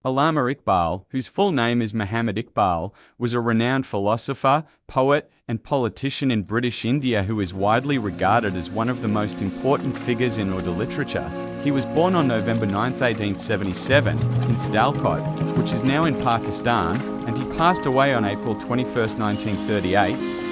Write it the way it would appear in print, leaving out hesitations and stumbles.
Allama Iqbal, whose full name is Muhammad Iqbal, was a renowned philosopher, poet, and politician in British India who is widely regarded as one of the most important figures in Urdu literature. He was born on November 9, 1877, in Stalcot, which is now in Pakistan, and he passed away on April 21, 1938.